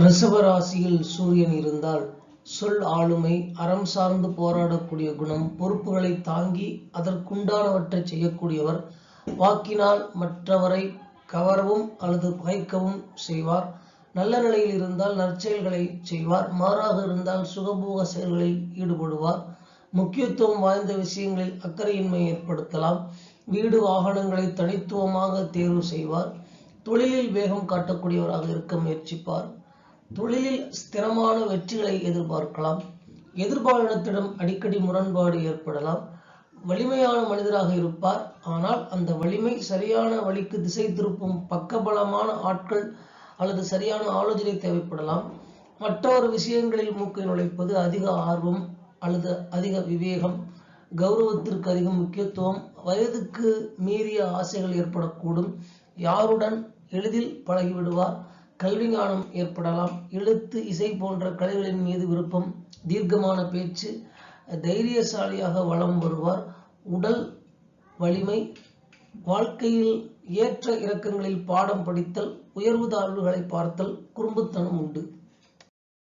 ரிஷபராசியில் சூரியன் இருந்தால் சொல் ஆளுமை, அறம் சார்ந்து போராடக்கூடிய குணம், பொறுப்புகளை தாங்கி அதற்குண்டானவற்றை செய்யக்கூடியவர். வாக்கினால் மற்றவரை கவரவும் அல்லது பகைக்கவும் செய்வார். நல்ல நிலையில் இருந்தால் நற்செயல்களை செய்வார். மாறாக இருந்தால் சுகபோக செயல்களில் ஈடுபடுவார். முக்கியத்துவம் வாய்ந்த விஷயங்களில் அக்கறையின்மை ஏற்படுத்தலாம். வீடு வாகனங்களை தனித்துவமாக தேர்வு செய்வார். தொழிலில் வேகம் காட்டக்கூடியவராக இருக்க முயற்சிப்பார். தொழிலில் ஸ்திரமான வெற்றிகளை எதிர்பார்க்கலாம். எதிர்பாலினத்திடம் அடிக்கடி முரண்பாடு ஏற்படலாம். வலிமையான மனிதராக இருப்பார். ஆனால் அந்த வலிமை சரியான வழிக்கு திசை திருப்பும் பக்கபலமான ஆட்கள் அல்லது சரியான ஆலோசனை தேவைப்படலாம். மற்றொரு விஷயங்களில் மூக்கை நுழைப்பது, அதிக ஆர்வம் அல்லது அதிக விவேகம், கௌரவத்திற்கு அதிக முக்கியத்துவம், வயதுக்கு மீறிய ஆசைகள் ஏற்படக்கூடும். யாருடன் எளிதில் பழகிவிடுவார். கல்வி ஞானம் ஏற்படலாம். எழுத்து, இசை போன்ற கலைகளின் மீது விருப்பம், தீர்க்கமான பேச்சு, தைரியசாலியாக வலம் வருவார். உடல் வலிமை, வாழ்க்கையில் ஏற்ற இறக்கங்களில் பாடம் படித்தல், உயர்வு தாழ்வுகளை பார்த்தல், குறும்புத்தனம் உண்டு.